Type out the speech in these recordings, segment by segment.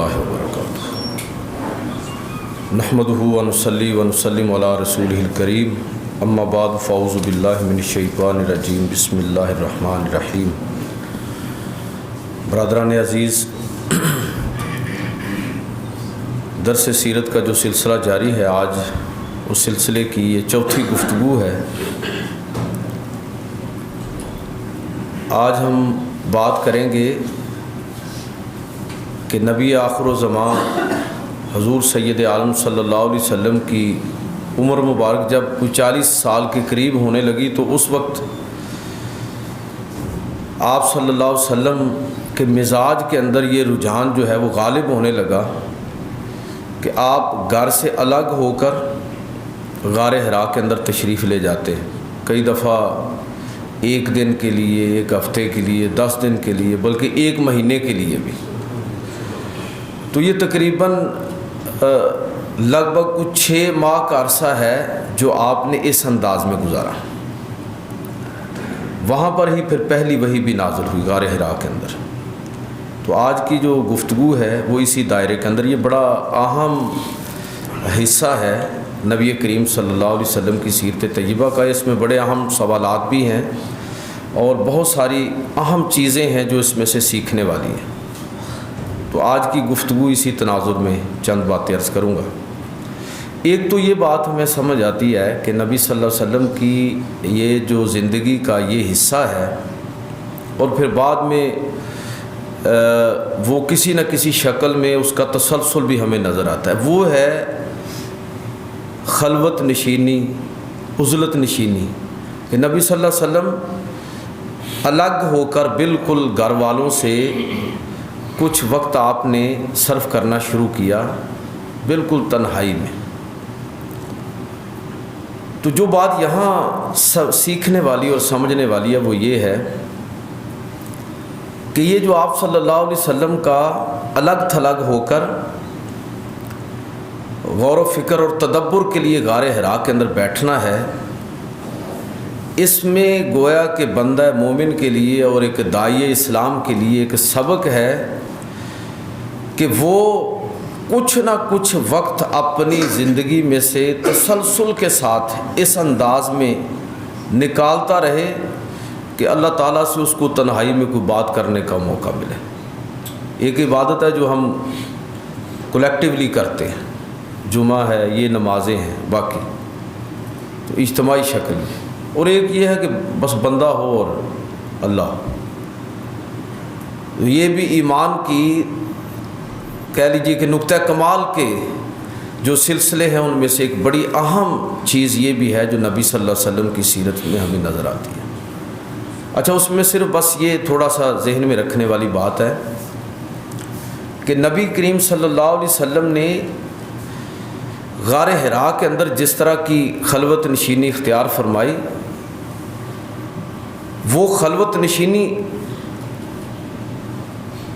اللہ وبرکاتہ نحمدہ ونصلی ونسلم علی رسولہ الکریم اما بعد فاعوذ باللہ من الشیطان الرجیم بسم اللہ الرحمن الرحیم۔ برادران عزیز، درس سیرت کا جو سلسلہ جاری ہے، آج اس سلسلے کی یہ چوتھی گفتگو ہے۔ آج ہم بات کریں گے کہ نبی آخر الزمان حضور سید عالم صلی اللہ علیہ وسلم کی عمر مبارک جب کوئی 40 سال کے قریب ہونے لگی تو اس وقت آپ صلی اللہ علیہ وسلم کے مزاج کے اندر یہ رجحان جو ہے وہ غالب ہونے لگا کہ آپ گھر سے الگ ہو کر غار حرا کے اندر تشریف لے جاتے ہیں، کئی دفعہ 1 دن کے لیے، 1 ہفتے کے لیے، 10 دن کے لیے، بلکہ 1 مہینے کے لیے بھی۔ تو یہ تقریباً لگ بھگ کچھ 6 ماہ کا عرصہ ہے جو آپ نے اس انداز میں گزارا۔ وہاں پر ہی پھر پہلی وحی بھی نازل ہوئی غار حرا کے اندر۔ تو آج کی جو گفتگو ہے وہ اسی دائرے کے اندر، یہ بڑا اہم حصہ ہے نبی کریم صلی اللہ علیہ وسلم کی سیرت طیبہ کا۔ اس میں بڑے اہم سوالات بھی ہیں اور بہت ساری اہم چیزیں ہیں جو اس میں سے سیکھنے والی ہیں۔ تو آج کی گفتگو اسی تناظر میں چند باتیں عرض کروں گا۔ ایک تو یہ بات ہمیں سمجھ آتی ہے کہ نبی صلی اللہ علیہ وسلم کی یہ جو زندگی کا یہ حصہ ہے، اور پھر بعد میں وہ کسی نہ کسی شکل میں اس کا تسلسل بھی ہمیں نظر آتا ہے، وہ ہے خلوت نشینی، عزلت نشینی، کہ نبی صلی اللہ علیہ وسلم الگ ہو کر بالکل گھر والوں سے کچھ وقت آپ نے صرف کرنا شروع کیا، بالکل تنہائی میں۔ تو جو بات یہاں سیکھنے والی اور سمجھنے والی ہے وہ یہ ہے کہ یہ جو آپ صلی اللہ علیہ وسلم کا الگ تھلگ ہو کر غور و فکر اور تدبر کے لیے غار حرا کے اندر بیٹھنا ہے، اس میں گویا کہ بندہ مومن کے لیے اور ایک داعی اسلام کے لیے ایک سبق ہے کہ وہ کچھ نہ کچھ وقت اپنی زندگی میں سے تسلسل کے ساتھ اس انداز میں نکالتا رہے کہ اللہ تعالیٰ سے اس کو تنہائی میں کوئی بات کرنے کا موقع ملے۔ ایک عبادت ہے جو ہم کولیکٹیولی کرتے ہیں، جمعہ ہے، یہ نمازیں ہیں، باقی تو اجتماعی شکل میں، اور ایک یہ ہے کہ بس بندہ ہو اور اللہ۔ یہ بھی ایمان کی کہہ لیجیے کہ نقطہ کمال کے جو سلسلے ہیں ان میں سے ایک بڑی اہم چیز یہ بھی ہے جو نبی صلی اللہ علیہ وسلم کی سیرت میں ہمیں نظر آتی ہے۔ اچھا، اس میں صرف بس یہ تھوڑا سا ذہن میں رکھنے والی بات ہے کہ نبی کریم صلی اللہ علیہ وسلم نے غار حرا کے اندر جس طرح کی خلوت نشینی اختیار فرمائی، وہ خلوت نشینی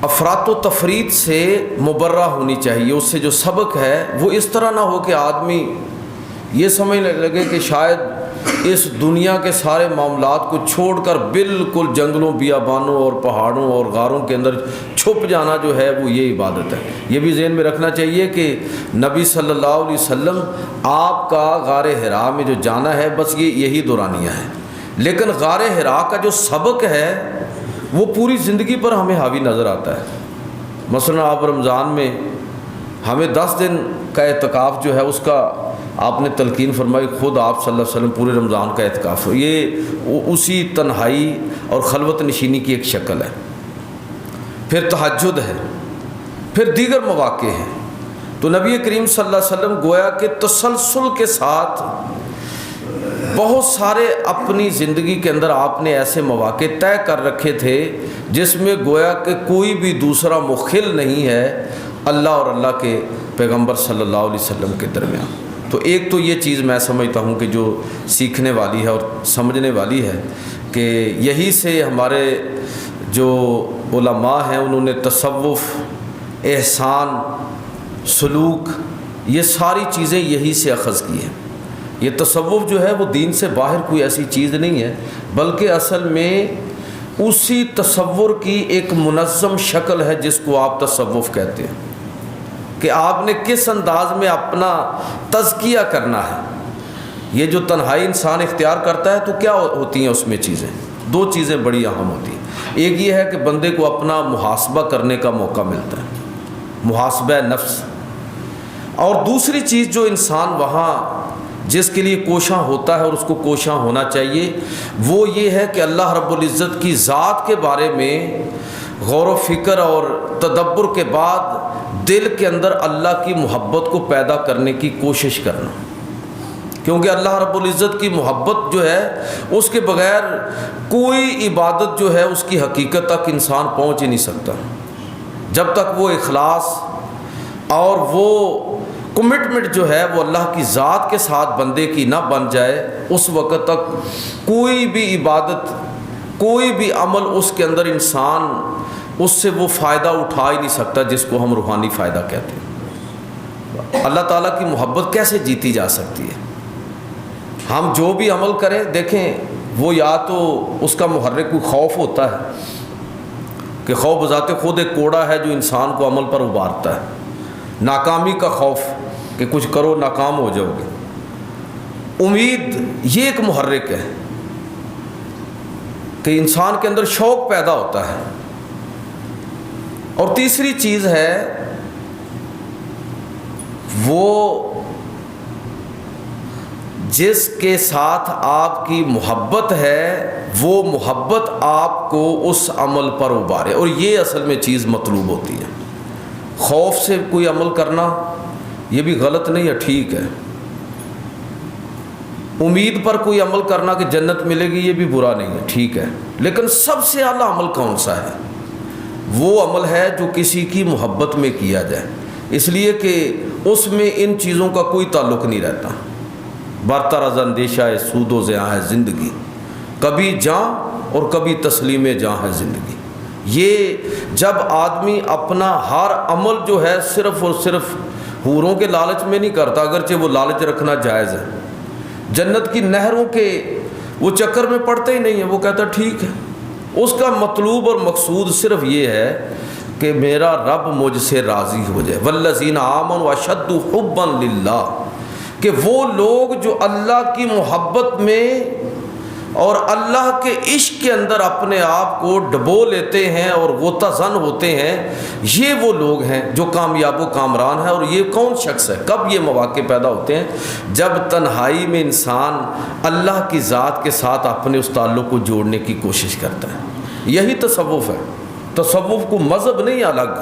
افراط و تفریط سے مبرہ ہونی چاہیے۔ اس سے جو سبق ہے وہ اس طرح نہ ہو کہ آدمی یہ سمجھنے لگے کہ شاید اس دنیا کے سارے معاملات کو چھوڑ کر بالکل جنگلوں، بیابانوں اور پہاڑوں اور غاروں کے اندر چھپ جانا جو ہے وہ یہ عبادت ہے۔ یہ بھی ذہن میں رکھنا چاہیے کہ نبی صلی اللہ علیہ وسلم آپ کا غار حرا میں جو جانا ہے بس یہی دورانیہ ہے، لیکن غار حرا کا جو سبق ہے وہ پوری زندگی پر ہمیں حاوی نظر آتا ہے۔ مثلا آپ رمضان میں ہمیں 10 دن کا اعتکاف جو ہے اس کا آپ نے تلقین فرمائی، خود آپ صلی اللہ علیہ وسلم پورے رمضان کا اعتکاف، یہ اسی تنہائی اور خلوت نشینی کی ایک شکل ہے۔ پھر تہجد ہے، پھر دیگر مواقع ہیں۔ تو نبی کریم صلی اللہ علیہ وسلم گویا کہ تسلسل کے ساتھ بہت سارے اپنی زندگی کے اندر آپ نے ایسے مواقع طے کر رکھے تھے جس میں گویا کہ کوئی بھی دوسرا مخل نہیں ہے اللہ اور اللہ کے پیغمبر صلی اللہ علیہ وسلم کے درمیان۔ تو ایک تو یہ چیز میں سمجھتا ہوں کہ جو سیکھنے والی ہے اور سمجھنے والی ہے کہ یہی سے ہمارے جو علماء ہیں انہوں نے تصوف، احسان، سلوک، یہ ساری چیزیں یہی سے اخذ کی ہیں۔ یہ تصوف جو ہے وہ دین سے باہر کوئی ایسی چیز نہیں ہے، بلکہ اصل میں اسی تصور کی ایک منظم شکل ہے جس کو آپ تصوف کہتے ہیں۔ کہ آپ نے کس انداز میں اپنا تزکیہ کرنا ہے۔ یہ جو تنہائی انسان اختیار کرتا ہے تو کیا ہوتی ہیں اس میں چیزیں؟ دو چیزیں بڑی اہم ہوتی ہیں۔ ایک یہ ہے کہ بندے کو اپنا محاسبہ کرنے کا موقع ملتا ہے، محاسبہ نفس، اور دوسری چیز جو انسان وہاں جس کے لیے کوشاں ہوتا ہے اور اس کو کوشاں ہونا چاہیے، وہ یہ ہے کہ اللہ رب العزت کی ذات کے بارے میں غور و فکر اور تدبر کے بعد دل کے اندر اللہ کی محبت کو پیدا کرنے کی کوشش کرنا، کیونکہ اللہ رب العزت کی محبت جو ہے اس کے بغیر کوئی عبادت جو ہے اس کی حقیقت تک انسان پہنچ ہی نہیں سکتا۔ جب تک وہ اخلاص اور وہ کمٹمنٹ جو ہے وہ اللہ کی ذات کے ساتھ بندے کی نہ بن جائے، اس وقت تک کوئی بھی عبادت، کوئی بھی عمل اس کے اندر انسان اس سے وہ فائدہ اٹھا ہی نہیں سکتا جس کو ہم روحانی فائدہ کہتے ہیں۔ اللہ تعالیٰ کی محبت کیسے جیتی جا سکتی ہے؟ ہم جو بھی عمل کریں دیکھیں، وہ یا تو اس کا محرک کوئی خوف ہوتا ہے کہ خوف بذات خود ایک کوڑا ہے جو انسان کو عمل پر ابھارتا ہے، ناکامی کا خوف کہ کچھ کرو ناکام ہو جاؤ گے، امید یہ ایک محرک ہے کہ انسان کے اندر شوق پیدا ہوتا ہے، اور تیسری چیز ہے وہ جس کے ساتھ آپ کی محبت ہے وہ محبت آپ کو اس عمل پر ابھارے، اور یہ اصل میں چیز مطلوب ہوتی ہے۔ خوف سے کوئی عمل کرنا یہ بھی غلط نہیں ہے، ٹھیک ہے۔ امید پر کوئی عمل کرنا کہ جنت ملے گی یہ بھی برا نہیں ہے، ٹھیک ہے، لیکن سب سے اعلیٰ عمل کون سا ہے؟ وہ عمل ہے جو کسی کی محبت میں کیا جائے، اس لیے کہ اس میں ان چیزوں کا کوئی تعلق نہیں رہتا۔ برتر از اندیشہ سود و زیاں ہے زندگی، کبھی جاں اور کبھی تسلیم جاں ہے زندگی۔ یہ جب آدمی اپنا ہر عمل جو ہے صرف اور صرف حوروں کے لالچ میں نہیں کرتا، اگرچہ وہ لالچ رکھنا جائز ہے، جنت کی نہروں کے وہ چکر میں پڑتے ہی نہیں ہے، وہ کہتا ٹھیک ہے، اس کا مطلوب اور مقصود صرف یہ ہے کہ میرا رب مجھ سے راضی ہو جائے۔ والذین آمنوا اشد حبا للہ، کہ وہ لوگ جو اللہ کی محبت میں اور اللہ کے عشق کے اندر اپنے آپ کو ڈبو لیتے ہیں اور غوطہ-زن ہوتے ہیں، یہ وہ لوگ ہیں جو کامیاب و کامران ہیں۔ اور یہ کون شخص ہے؟ کب یہ مواقع پیدا ہوتے ہیں؟ جب تنہائی میں انسان اللہ کی ذات کے ساتھ اپنے اس تعلق کو جوڑنے کی کوشش کرتا ہے۔ یہی تصوف ہے، تصوف کو مذہب نہیں الگ۔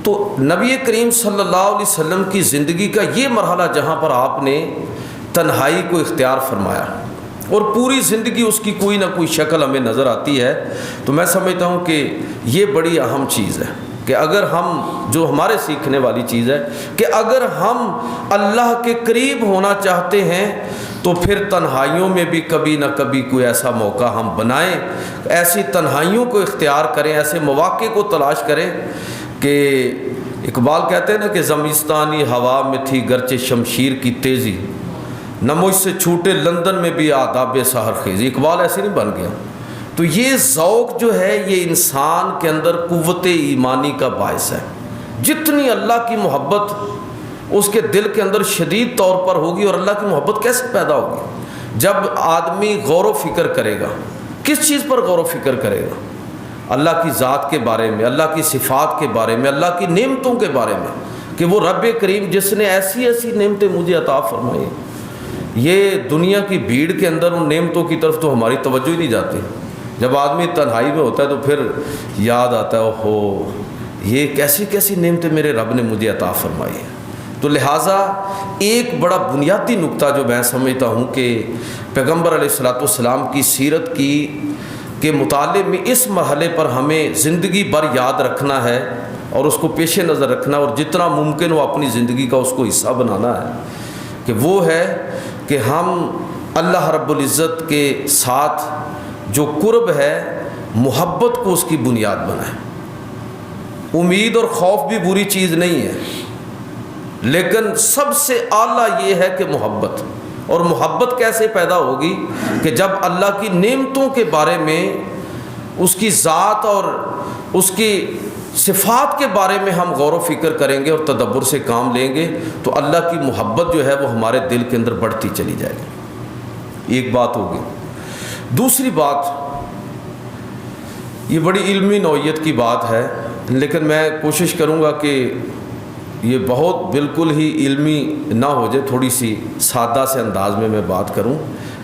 تو نبی کریم صلی اللہ علیہ وسلم کی زندگی کا یہ مرحلہ جہاں پر آپ نے تنہائی کو اختیار فرمایا اور پوری زندگی اس کی کوئی نہ کوئی شکل ہمیں نظر آتی ہے، تو میں سمجھتا ہوں کہ یہ بڑی اہم چیز ہے کہ اگر ہم، جو ہمارے سیکھنے والی چیز ہے کہ اگر ہم اللہ کے قریب ہونا چاہتے ہیں تو پھر تنہائیوں میں بھی کبھی نہ کبھی کوئی ایسا موقع ہم بنائیں، ایسی تنہائیوں کو اختیار کریں، ایسے مواقع کو تلاش کریں کہ اقبال کہتے ہیں نا کہ زمستانی ہوا میں تھی گرچہ شمشیر کی تیزی، نہ مجھ سے چھوٹے لندن میں بھی آداب سحر خیزی۔ اقبال ایسے نہیں بن گیا۔ تو یہ ذوق جو ہے یہ انسان کے اندر قوت ایمانی کا باعث ہے۔ جتنی اللہ کی محبت اس کے دل کے اندر شدید طور پر ہوگی، اور اللہ کی محبت کیسے پیدا ہوگی؟ جب آدمی غور و فکر کرے گا۔ کس چیز پر غور و فکر کرے گا؟ اللہ کی ذات کے بارے میں، اللہ کی صفات کے بارے میں، اللہ کی نعمتوں کے بارے میں، کہ وہ رب کریم جس نے ایسی ایسی نعمتیں مجھے عطا فرمائی۔ یہ دنیا کی بھیڑ کے اندر ان نعمتوں کی طرف تو ہماری توجہ ہی نہیں جاتی۔ جب آدمی تنہائی میں ہوتا ہے تو پھر یاد آتا ہے اوہو یہ کیسی کیسی نعمتیں میرے رب نے مجھے عطا فرمائی ہیں۔ تو لہٰذا ایک بڑا بنیادی نقطہ جو میں سمجھتا ہوں کہ پیغمبر علیہ الصلوۃ والسلام کی سیرت کے مطالعے میں اس مرحلے پر ہمیں زندگی بھر یاد رکھنا ہے اور اس کو پیش نظر رکھنا، اور جتنا ممکن ہو اپنی زندگی کا اس کو حصہ بنانا ہے، کہ وہ ہے کہ ہم اللہ رب العزت کے ساتھ جو قرب ہے محبت کو اس کی بنیاد بنائیں۔ امید اور خوف بھی بری چیز نہیں ہے، لیکن سب سے اعلیٰ یہ ہے کہ محبت۔ اور محبت کیسے پیدا ہوگی؟ کہ جب اللہ کی نعمتوں کے بارے میں، اس کی ذات اور اس کی صفات کے بارے میں ہم غور و فکر کریں گے اور تدبر سے کام لیں گے تو اللہ کی محبت جو ہے وہ ہمارے دل کے اندر بڑھتی چلی جائے گی. ایک بات ہوگی. دوسری بات، یہ بڑی علمی نوعیت کی بات ہے، لیکن میں کوشش کروں گا کہ یہ بہت بالکل ہی علمی نہ ہو جائے، تھوڑی سی سادہ سے انداز میں بات کروں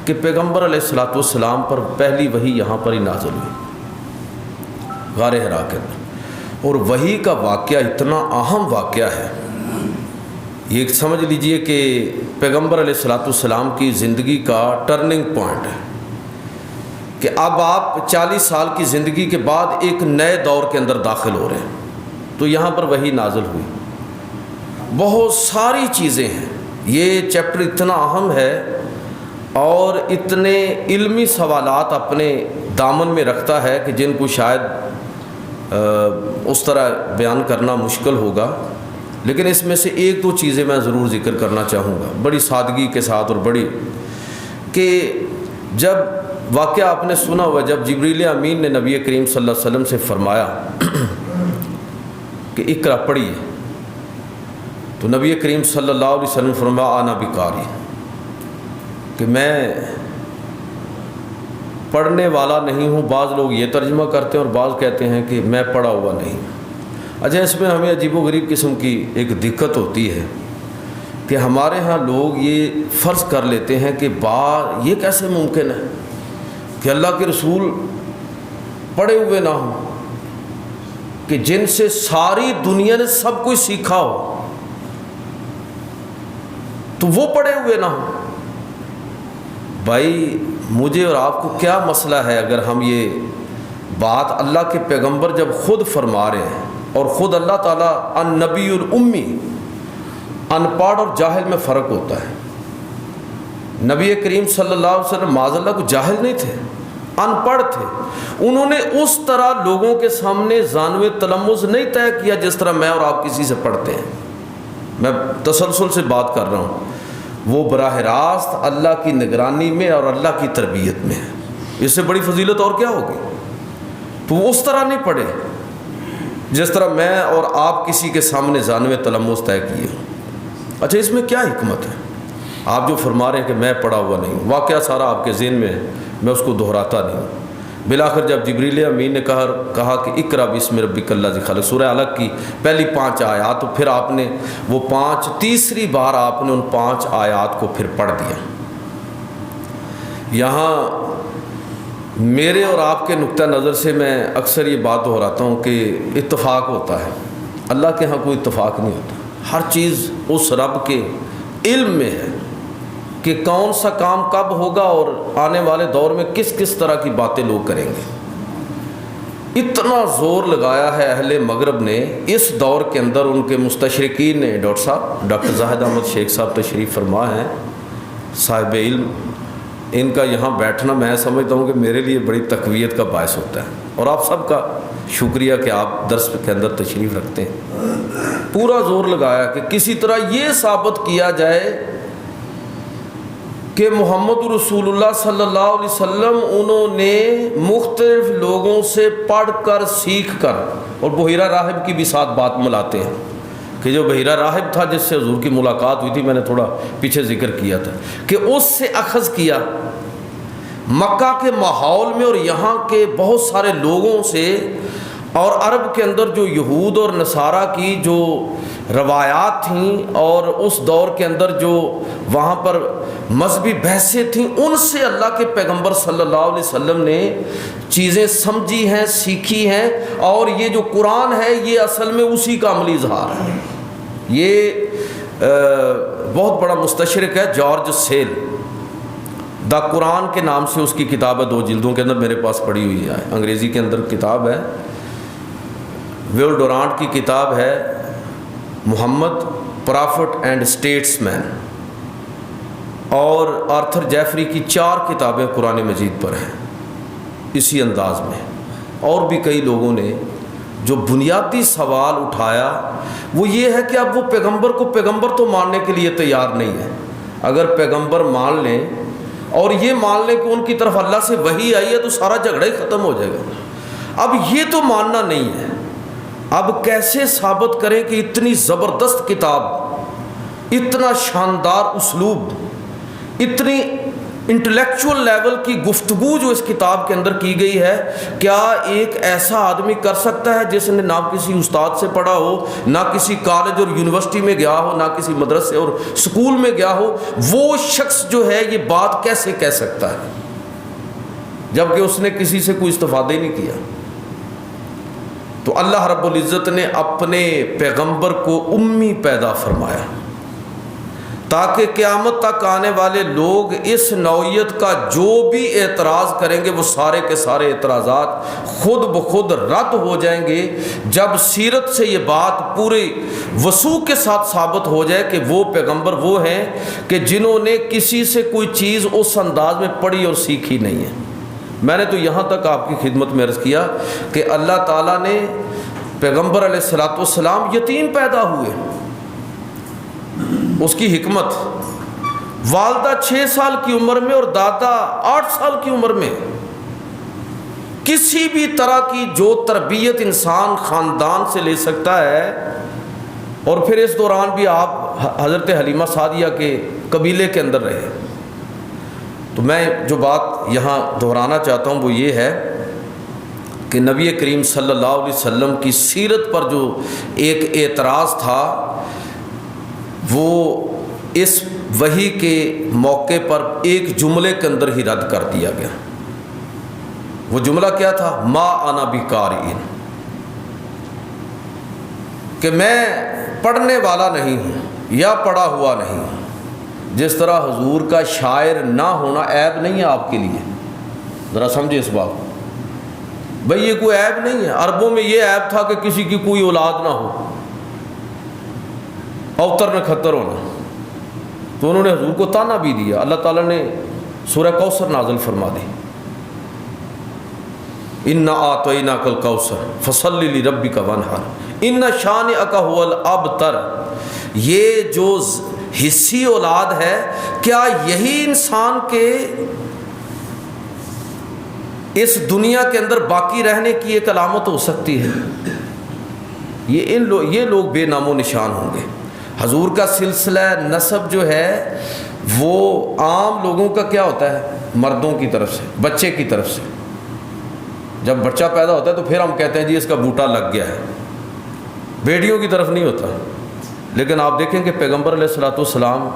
کہ پیغمبر علیہ الصلوۃ والسلام پر پہلی وحی یہاں پر ہی نازل ہوئی غار حرا کے اندر، اور وحی کا واقعہ اتنا اہم واقعہ ہے. یہ سمجھ لیجئے کہ پیغمبر علیہ الصلوۃ والسلام کی زندگی کا ٹرننگ پوائنٹ ہے کہ اب آپ 40 سال کی زندگی کے بعد ایک نئے دور کے اندر داخل ہو رہے ہیں. تو یہاں پر وحی نازل ہوئی. بہت ساری چیزیں ہیں. یہ چیپٹر اتنا اہم ہے اور اتنے علمی سوالات اپنے دامن میں رکھتا ہے کہ جن کو شاید اس طرح بیان کرنا مشکل ہوگا، لیکن اس میں سے ایک دو چیزیں میں ضرور ذکر کرنا چاہوں گا بڑی سادگی کے ساتھ. اور بڑی کہ جب واقعہ آپ نے سنا ہوا، جب جبریل امین نے نبی کریم صلی اللہ علیہ وسلم سے فرمایا کہ اقرا پڑھیے، تو نبی کریم صلی اللہ علیہ وسلم فرمایا آنا بقاری، کہ میں پڑھنے والا نہیں ہوں. بعض لوگ یہ ترجمہ کرتے ہیں اور بعض کہتے ہیں کہ میں پڑھا ہوا نہیں. اچھا، اس میں ہمیں عجیب و غریب قسم کی ایک دقت ہوتی ہے کہ ہمارے ہاں لوگ یہ فرض کر لیتے ہیں کہ یہ کیسے ممکن ہے کہ اللہ کے رسول پڑھے ہوئے نہ ہوں، کہ جن سے ساری دنیا نے سب کچھ سیکھا ہو تو وہ پڑھے ہوئے نہ ہوں. بھائی مجھے اور آپ کو کیا مسئلہ ہے اگر ہم یہ بات اللہ کے پیغمبر جب خود فرما رہے ہیں، اور خود اللہ تعالیٰ النبی الامی، ان پڑھ اور جاہل میں فرق ہوتا ہے. نبی کریم صلی اللہ علیہ وسلم معاذ اللہ کو جاہل نہیں تھے، ان پڑھ تھے. انہوں نے اس طرح لوگوں کے سامنے زانو تلمذ نہیں طے کیا جس طرح میں اور آپ کسی سے پڑھتے ہیں. میں تسلسل سے بات کر رہا ہوں. وہ براہ راست اللہ کی نگرانی میں اور اللہ کی تربیت میں ہے. اس سے بڑی فضیلت اور کیا ہوگی؟ تو وہ اس طرح نہیں پڑھے جس طرح میں اور آپ کسی کے سامنے زانو تلمذ طے کیے ہوں. اچھا، اس میں کیا حکمت ہے؟ آپ جو فرما رہے ہیں کہ میں پڑھا ہوا نہیں ہوں، واقعہ سارا آپ کے ذہن میں ہے، میں اس کو دہراتا نہیں ہوں. بالآخر جب جبریل امین نے کہا کہ اقرا بسم ربک الذی خلق، سورہ علق کی پہلی 5 آیات، تو پھر آپ نے وہ 5 تیسری بار آپ نے ان 5 آیات کو پھر پڑھ دیا. یہاں میرے اور آپ کے نقطہ نظر سے میں اکثر یہ بات دہراتا ہوں کہ اتفاق ہوتا ہے، اللہ کے ہاں کوئی اتفاق نہیں ہوتا. ہر چیز اس رب کے علم میں ہے کہ کون سا کام کب ہوگا اور آنے والے دور میں کس کس طرح کی باتیں لوگ کریں گے. اتنا زور لگایا ہے اہل مغرب نے اس دور کے اندر، ان کے مستشرقین نے، ڈاکٹر زاہد احمد شیخ صاحب تشریف فرما ہیں، صاحب علم. ان کا یہاں بیٹھنا میں سمجھتا ہوں کہ میرے لیے بڑی تقویت کا باعث ہوتا ہے، اور آپ سب کا شکریہ کہ آپ درس کے اندر تشریف رکھتے ہیں. پورا زور لگایا کہ کسی طرح یہ ثابت کیا جائے کہ محمد رسول اللہ صلی اللہ علیہ وسلم انہوں نے مختلف لوگوں سے پڑھ کر سیکھ کر، اور بحیرہ راہب کی بھی ساتھ بات ملاتے ہیں کہ جو بحیرہ راہب تھا جس سے حضور کی ملاقات ہوئی تھی، میں نے تھوڑا پیچھے ذکر کیا تھا کہ اس سے اخذ کیا مکہ کے ماحول میں اور یہاں کے بہت سارے لوگوں سے، اور عرب کے اندر جو یہود اور نصارہ کی جو روایات تھیں اور اس دور کے اندر جو وہاں پر مذہبی بحثیں تھیں، ان سے اللہ کے پیغمبر صلی اللہ علیہ وسلم نے چیزیں سمجھی ہیں، سیکھی ہیں. اور یہ جو قرآن ہے یہ اصل میں اسی کا عملی اظہار ہے. یہ بہت بڑا مستشرق ہے جارج سیل، دا قرآن کے نام سے اس کی کتاب ہے، 2 جلدوں کے اندر میرے پاس پڑھی ہوئی ہے، انگریزی کے اندر کتاب ہے. ویل ڈورانٹ کی کتاب ہے محمد پرافٹ اینڈ اسٹیٹس مین، اور آرتھر جیفری کی 4 کتابیں قرآن مجید پر ہیں اسی انداز میں. اور بھی کئی لوگوں نے جو بنیادی سوال اٹھایا وہ یہ ہے کہ اب وہ پیغمبر تو ماننے کے لیے تیار نہیں ہے. اگر پیغمبر مان لیں اور یہ مان لیں کہ ان کی طرف اللہ سے وحی آئی ہے تو سارا جھگڑا ہی ختم ہو جائے گا. اب یہ تو ماننا نہیں ہے، اب کیسے ثابت کریں کہ اتنی زبردست کتاب، اتنا شاندار اسلوب، اتنی انٹلیکچول لیول کی گفتگو جو اس کتاب کے اندر کی گئی ہے، کیا ایک ایسا آدمی کر سکتا ہے جس نے نہ کسی استاد سے پڑھا ہو، نہ کسی کالج اور یونیورسٹی میں گیا ہو، نہ کسی مدرسے اور سکول میں گیا ہو، وہ شخص جو ہے یہ بات کیسے کہہ سکتا ہے جبکہ اس نے کسی سے کوئی استفادہ ہی نہیں کیا؟ تو اللہ رب العزت نے اپنے پیغمبر کو امی پیدا فرمایا تاکہ قیامت تک آنے والے لوگ اس نوعیت کا جو بھی اعتراض کریں گے وہ سارے کے سارے اعتراضات خود بخود رد ہو جائیں گے جب سیرت سے یہ بات پورے وثوق کے ساتھ ثابت ہو جائے کہ وہ پیغمبر وہ ہیں کہ جنہوں نے کسی سے کوئی چیز اس انداز میں پڑھی اور سیکھی نہیں ہے۔ میں نے تو یہاں تک آپ کی خدمت میں عرض کیا کہ اللہ تعالیٰ نے پیغمبر علیہ الصلوۃ والسلام یتیم پیدا ہوئے، اس کی حکمت، والدہ 6 سال کی عمر میں اور دادا 8 سال کی عمر میں، کسی بھی طرح کی جو تربیت انسان خاندان سے لے سکتا ہے، اور پھر اس دوران بھی آپ حضرت حلیمہ سعدیہ کے قبیلے کے اندر رہے۔ تو میں جو بات یہاں دہرانا چاہتا ہوں وہ یہ ہے کہ نبی کریم صلی اللہ علیہ وسلم کی سیرت پر جو ایک اعتراض تھا وہ اس وحی کے موقع پر ایک جملے کے اندر ہی رد کر دیا گیا۔ وہ جملہ کیا تھا؟ ما انا بقارئ، کہ میں پڑھنے والا نہیں ہوں یا پڑھا ہوا نہیں ہوں۔ جس طرح حضور کا شاعر نہ ہونا عیب نہیں ہے آپ کے لیے، ذرا سمجھے اس بات کو بھئی، یہ کوئی عیب نہیں ہے۔ عربوں میں یہ عیب تھا کہ کسی کی کوئی اولاد نہ ہو، اوتر نکھتر ہونا، تو انہوں نے حضور کو تانا بھی دیا۔ اللہ تعالیٰ نے سورہ کوثر نازل فرما دی، اِنَّا أَعْطَيْنَاكَ الْكَوْثَرَ فَصَلِّ لِرَبِّكَ وَانْحَرْ إِنَّ شَانِئَكَ هُوَ الْأَبْتَرُ۔ یہ جو حصی اولاد ہے، کیا یہی انسان کے اس دنیا کے اندر باقی رہنے کی ایک علامت ہو سکتی ہے؟ یہ لوگ بے نام و نشان ہوں گے۔ حضور کا سلسلہ نسب جو ہے وہ عام لوگوں کا کیا ہوتا ہے؟ مردوں کی طرف سے، بچے کی طرف سے۔ جب بچہ پیدا ہوتا ہے تو پھر ہم کہتے ہیں جی اس کا بوٹا لگ گیا ہے، بیٹیوں کی طرف نہیں ہوتا۔ لیکن آپ دیکھیں کہ پیغمبر علیہ الصلوۃ والسلام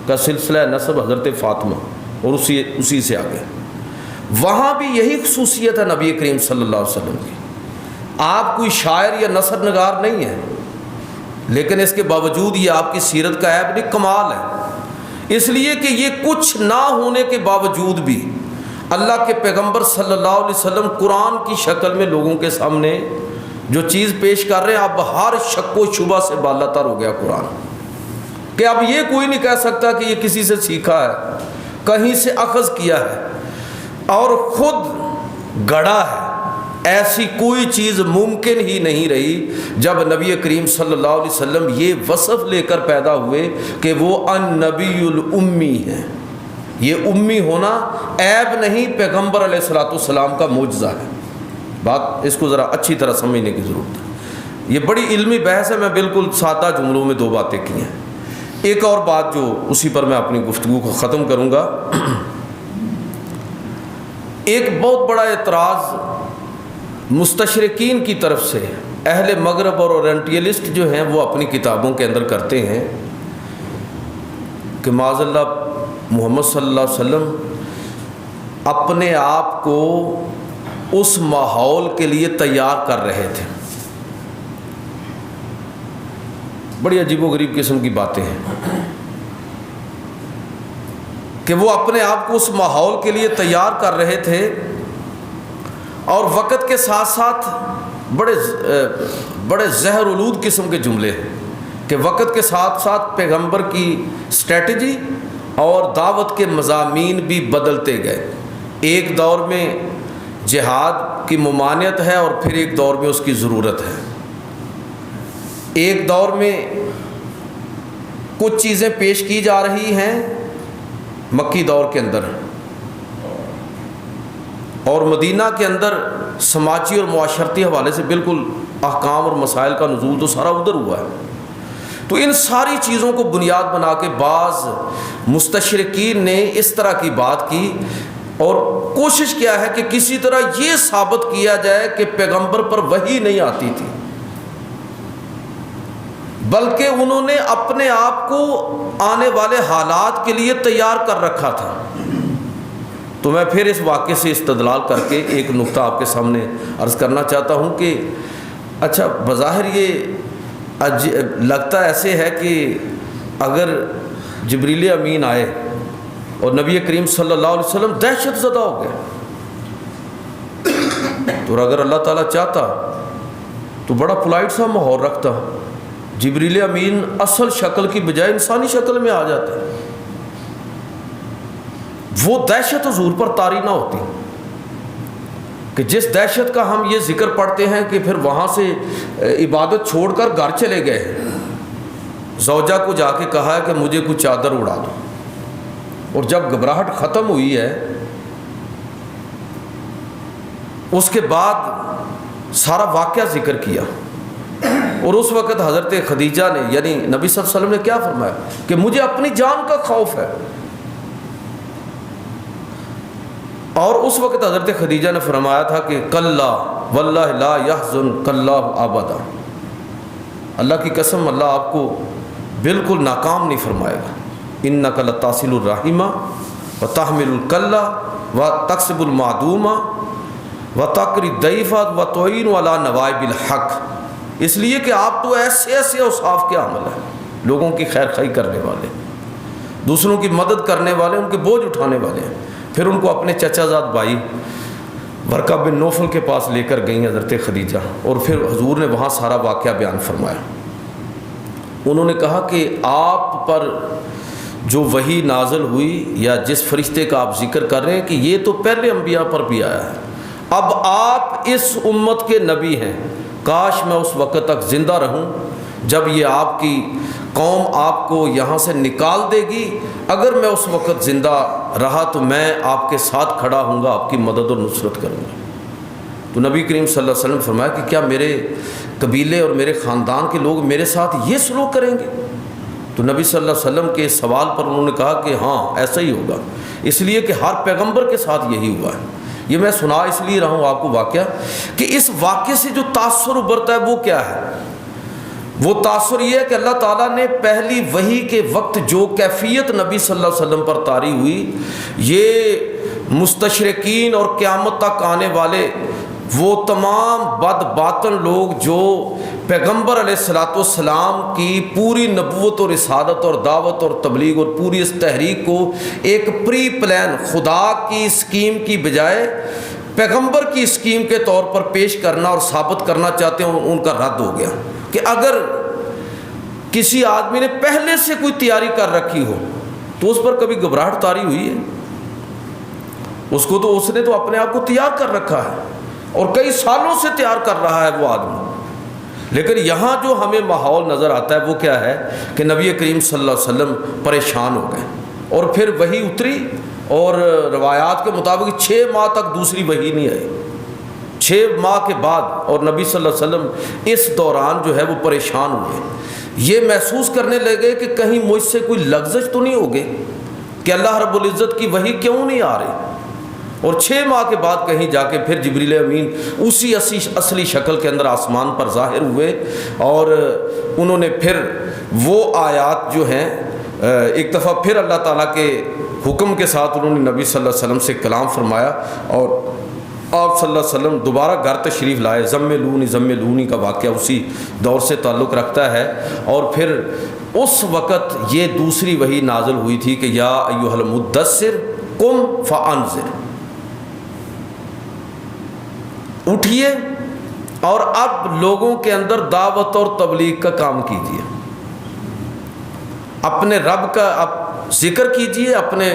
کا سلسلہ نسب حضرت فاطمہ اور اسی سے آگے، وہاں بھی یہی خصوصیت ہے نبی کریم صلی اللہ علیہ وسلم کی۔ آپ کوئی شاعر یا نثر نگار نہیں ہے، لیکن اس کے باوجود یہ آپ کی سیرت کا عیب نہیں، کمال ہے۔ اس لیے کہ یہ کچھ نہ ہونے کے باوجود بھی اللہ کے پیغمبر صلی اللہ علیہ وسلم قرآن کی شکل میں لوگوں کے سامنے جو چیز پیش کر رہے ہیں، اب ہر شک و شبہ سے بالا تر ہو گیا قرآن، کہ اب یہ کوئی نہیں کہہ سکتا کہ یہ کسی سے سیکھا ہے، کہیں سے اخذ کیا ہے اور خود گڑھا ہے۔ ایسی کوئی چیز ممکن ہی نہیں رہی جب نبی کریم صلی اللہ علیہ وسلم یہ وصف لے کر پیدا ہوئے کہ وہ النبی الامی ہے۔ یہ امی ہونا عیب نہیں، پیغمبر علیہ الصلوۃ والسلام کا معجزہ ہے۔ بات اس کو ذرا اچھی طرح سمجھنے کی ضرورت ہے، یہ بڑی علمی بحث ہے، میں بالکل سادہ جملوں میں 2 باتیں کی ہیں۔ ایک اور بات جو اسی پر میں اپنی گفتگو کو ختم کروں گا، ایک بہت بڑا اعتراض مستشرقین کی طرف سے اہل مغرب اور اورینٹیلسٹ جو ہیں وہ اپنی کتابوں کے اندر کرتے ہیں کہ معاذ اللہ محمد صلی اللہ علیہ وسلم اپنے آپ کو اس ماحول کے لیے تیار کر رہے تھے۔ بڑی عجیب و غریب قسم کی باتیں ہیں کہ وہ اپنے آپ کو اس ماحول کے لیے تیار کر رہے تھے، اور وقت کے ساتھ ساتھ بڑے زہر آلود قسم کے جملے ہیں کہ وقت کے ساتھ ساتھ پیغمبر کی اسٹریٹجی اور دعوت کے مضامین بھی بدلتے گئے۔ ایک دور میں جہاد کی ممانعت ہے اور پھر ایک دور میں اس کی ضرورت ہے۔ ایک دور میں کچھ چیزیں پیش کی جا رہی ہیں مکی دور کے اندر، اور مدینہ کے اندر سماجی اور معاشرتی حوالے سے بالکل احکام اور مسائل کا نزول تو سارا ادھر ہوا ہے۔ تو ان ساری چیزوں کو بنیاد بنا کے بعض مستشرقین نے اس طرح کی بات کی اور کوشش کیا ہے کہ کسی طرح یہ ثابت کیا جائے کہ پیغمبر پر وحی نہیں آتی تھی، بلکہ انہوں نے اپنے آپ کو آنے والے حالات کے لیے تیار کر رکھا تھا۔ تو میں پھر اس واقعے سے استدلال کر کے ایک نقطہ آپ کے سامنے عرض کرنا چاہتا ہوں کہ اچھا بظاہر یہ لگتا ایسے ہے کہ اگر جبریل امین آئے اور نبی کریم صلی اللہ علیہ وسلم دہشت زدہ ہو گئے، تو اگر اللہ تعالیٰ چاہتا تو بڑا پولائٹ سا ماحول رکھتا، جبریل امین اصل شکل کی بجائے انسانی شکل میں آ جاتے، وہ دہشت حضور پر طاری نہ ہوتی کہ جس دہشت کا ہم یہ ذکر پڑھتے ہیں کہ پھر وہاں سے عبادت چھوڑ کر گھر چلے گئے، زوجہ کو جا کے کہا ہے کہ مجھے کچھ چادر اڑا دو، اور جب گھبراہٹ ختم ہوئی ہے اس کے بعد سارا واقعہ ذکر کیا، اور اس وقت حضرت خدیجہ نے یعنی نبی صلی اللہ علیہ وسلم نے کیا فرمایا کہ مجھے اپنی جان کا خوف ہے، اور اس وقت حضرت خدیجہ نے فرمایا تھا کہ کلا واللہ لا يحزنک اللہ ابدا، اللہ کی قسم اللہ آپ کو بالکل ناکام نہیں فرمائے گا، انک لتصل الرحم وتحمل الکلہ وتکسب المعدوم وتقری الضیف وتعین علی نوائب الحق، اس لیے کہ آپ تو ایسے ایسے اوصاف کے حامل ہیں، لوگوں کی خیر خواہی کرنے والے، دوسروں کی مدد کرنے والے، ان کے بوجھ اٹھانے والے ہیں۔ پھر ان کو اپنے چچا زاد بھائی ورقہ بن نوفل کے پاس لے کر گئیں حضرت خدیجہ، اور پھر حضور نے وہاں سارا واقعہ بیان فرمایا۔ انہوں نے کہا کہ آپ پر جو وحی نازل ہوئی یا جس فرشتے کا آپ ذکر کر رہے ہیں کہ یہ تو پہلے انبیاء پر بھی آیا ہے، اب آپ اس امت کے نبی ہیں، کاش میں اس وقت تک زندہ رہوں جب یہ آپ کی قوم آپ کو یہاں سے نکال دے گی، اگر میں اس وقت زندہ رہا تو میں آپ کے ساتھ کھڑا ہوں گا، آپ کی مدد اور نصرت کروں گا۔ تو نبی کریم صلی اللہ علیہ وسلم فرمایا کہ کیا میرے قبیلے اور میرے خاندان کے لوگ میرے ساتھ یہ سلوک کریں گے؟ تو نبی صلی اللہ علیہ وسلم کے اس سوال پر انہوں نے کہا کہ ہاں ایسا ہی ہوگا، اس لیے کہ ہر پیغمبر کے ساتھ یہی ہوا ہے۔ یہ میں سنا اس لیے رہا ہوں آپ کو واقعہ کہ اس واقعے سے جو تاثر ابھرتا ہے وہ کیا ہے؟ وہ تاثر یہ ہے کہ اللہ تعالیٰ نے پہلی وحی کے وقت جو کیفیت نبی صلی اللہ علیہ وسلم پر طاری ہوئی، یہ مستشرقین اور قیامت تک آنے والے وہ تمام بد باطن لوگ جو پیغمبر علیہ الصلوۃ والسلام کی پوری نبوت اور رسالت اور دعوت اور تبلیغ اور پوری اس تحریک کو ایک پری پلان خدا کی اسکیم کی بجائے پیغمبر کی اسکیم کے طور پر پیش کرنا اور ثابت کرنا چاہتے ہیں، ان کا رد ہو گیا کہ اگر کسی آدمی نے پہلے سے کوئی تیاری کر رکھی ہو تو اس پر کبھی گھبراہٹ طاری ہوئی ہے؟ اس نے تو اپنے آپ کو تیار کر رکھا ہے اور کئی سالوں سے تیار کر رہا ہے وہ آدمی، لیکن یہاں جو ہمیں ماحول نظر آتا ہے وہ کیا ہے کہ نبی کریم صلی اللہ علیہ وسلم پریشان ہو گئے، اور پھر وحی اتری اور روایات کے مطابق 6 ماہ تک دوسری وحی نہیں آئی، 6 ماہ کے بعد، اور نبی صلی اللہ علیہ وسلم اس دوران جو ہے وہ پریشان ہوئے، یہ محسوس کرنے لگے کہ کہیں مجھ سے کوئی لغزش تو نہیں ہوگی کہ اللہ رب العزت کی وحی کیوں نہیں آ رہی، اور 6 ماہ کے بعد کہیں جا کے پھر جبریل امین اسی اصلی شکل کے اندر آسمان پر ظاہر ہوئے، اور انہوں نے پھر وہ آیات جو ہیں ایک دفعہ پھر اللہ تعالیٰ کے حکم کے ساتھ انہوں نے نبی صلی اللہ علیہ وسلم سے کلام فرمایا، اور آپ صلی اللہ علیہ وسلم دوبارہ گھر تشریف لائے۔ زملونی کا واقعہ اسی دور سے تعلق رکھتا ہے، اور پھر اس وقت یہ دوسری وحی نازل ہوئی تھی کہ یا ایھا المدثر قم فانذر، اٹھیے اور اب لوگوں کے اندر دعوت اور تبلیغ کا کام کیجیے، اپنے رب کا اب ذکر کیجیے، اپنے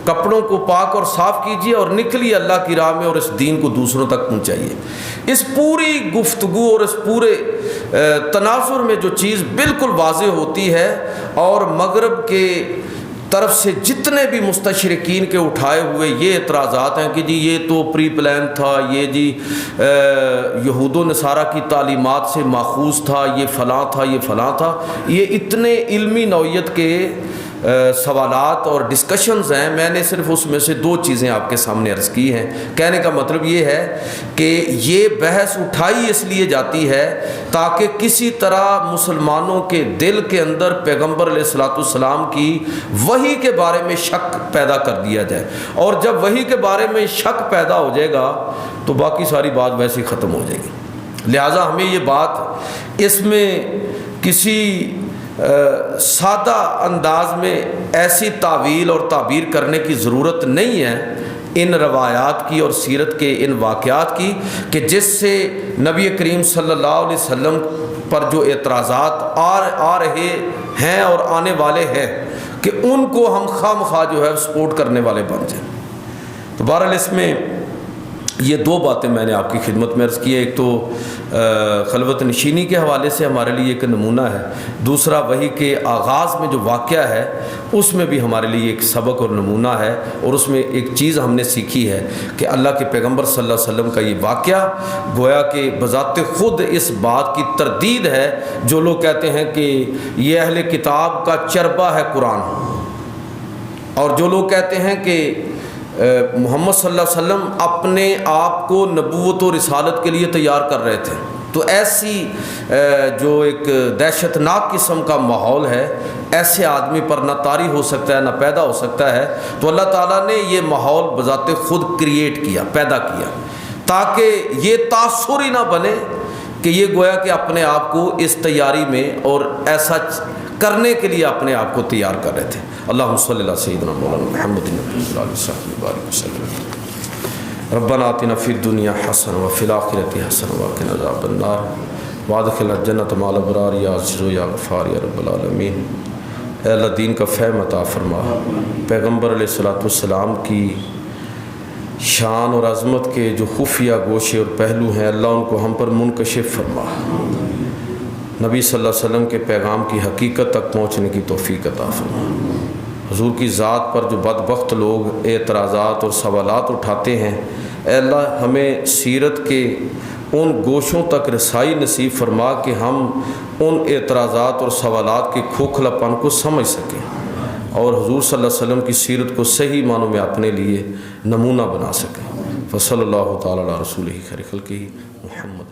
کپڑوں کو پاک اور صاف کیجیے اور نکلیے اللہ کی راہ میں اور اس دین کو دوسروں تک پہنچائیے۔ اس پوری گفتگو اور اس پورے تناظر میں جو چیز بالکل واضح ہوتی ہے، اور مغرب کے طرف سے جتنے بھی مستشرقین کے اٹھائے ہوئے یہ اعتراضات ہیں کہ جی یہ تو پری پلان تھا، یہ جی یہود و نصارہ کی تعلیمات سے ماخوذ تھا، یہ فلاں تھا، یہ فلاں تھا، یہ اتنے علمی نوعیت کے سوالات اور ڈسکشنز ہیں. میں نے صرف اس میں سے 2 چیزیں آپ کے سامنے عرض کی ہیں. کہنے کا مطلب یہ ہے کہ یہ بحث اٹھائی اس لیے جاتی ہے تاکہ کسی طرح مسلمانوں کے دل کے اندر پیغمبر علیہ الصلوۃ والسلام کی وحی کے بارے میں شک پیدا کر دیا جائے، اور جب وحی کے بارے میں شک پیدا ہو جائے گا تو باقی ساری بات ویسے ہی ختم ہو جائے گی. لہٰذا ہمیں یہ بات اس میں کسی سادہ انداز میں ایسی تعویل اور تعبیر کرنے کی ضرورت نہیں ہے ان روایات کی اور سیرت کے ان واقعات کی کہ جس سے نبی کریم صلی اللہ علیہ وسلم پر جو اعتراضات آ رہے ہیں اور آنے والے ہیں کہ ان کو ہم خواہ مخواہ جو ہے سپورٹ کرنے والے بن جائیں. تو بہرحال اس میں یہ 2 باتیں میں نے آپ کی خدمت میں عرض کی ہے. ایک تو خلوت نشینی کے حوالے سے ہمارے لیے ایک نمونہ ہے، دوسرا وحی کے آغاز میں جو واقعہ ہے اس میں بھی ہمارے لیے ایک سبق اور نمونہ ہے. اور اس میں ایک چیز ہم نے سیکھی ہے کہ اللہ کے پیغمبر صلی اللہ علیہ وسلم کا یہ واقعہ گویا کہ بذات خود اس بات کی تردید ہے جو لوگ کہتے ہیں کہ یہ اہل کتاب کا چربہ ہے قرآن، اور جو لوگ کہتے ہیں کہ محمد صلی اللہ علیہ وسلم اپنے آپ کو نبوت و رسالت کے لیے تیار کر رہے تھے. تو ایسی جو ایک دہشت ناک قسم کا ماحول ہے، ایسے آدمی پر نہ طاری ہو سکتا ہے نہ پیدا ہو سکتا ہے. تو اللہ تعالیٰ نے یہ ماحول بذات خود کریٹ کیا، پیدا کیا، تاکہ یہ تاثر ہی نہ بنے کہ یہ گویا کہ اپنے آپ کو اس تیاری میں اور ایسا کرنے کے لیے اپنے آپ کو تیار کر رہے تھے. اللہم صلی اللہ سیدنا مولانا محمد علیہ وسلم. ربنا آتنا فی الدنیا حسنہ وفی الآخرۃ حسنہ وقنا عذاب النار وادخلنا الجنۃ مع الابرار یا عزیز یا غفار یا رب العالمین. اے اللہ دین کا فہم عطا فرما، پیغمبر علیہ الصلوۃ والسلام کی شان اور عظمت کے جو خفیہ گوشے اور پہلو ہیں اللہ ان کو ہم پر منکشف فرما. نبی صلی اللہ علیہ وسلم کے پیغام کی حقیقت تک پہنچنے کی توفیق عطا فرما. حضور کی ذات پر جو بدبخت لوگ اعتراضات اور سوالات اٹھاتے ہیں، اے اللہ ہمیں سیرت کے ان گوشوں تک رسائی نصیب فرما کہ ہم ان اعتراضات اور سوالات کے کھوکھلا پن کو سمجھ سکیں اور حضور صلی اللہ علیہ وسلم کی سیرت کو صحیح معنوں میں اپنے لیے نمونہ بنا سکیں. فصلی اللہ تعالی علی رسولہ خیر خلقہ محمد.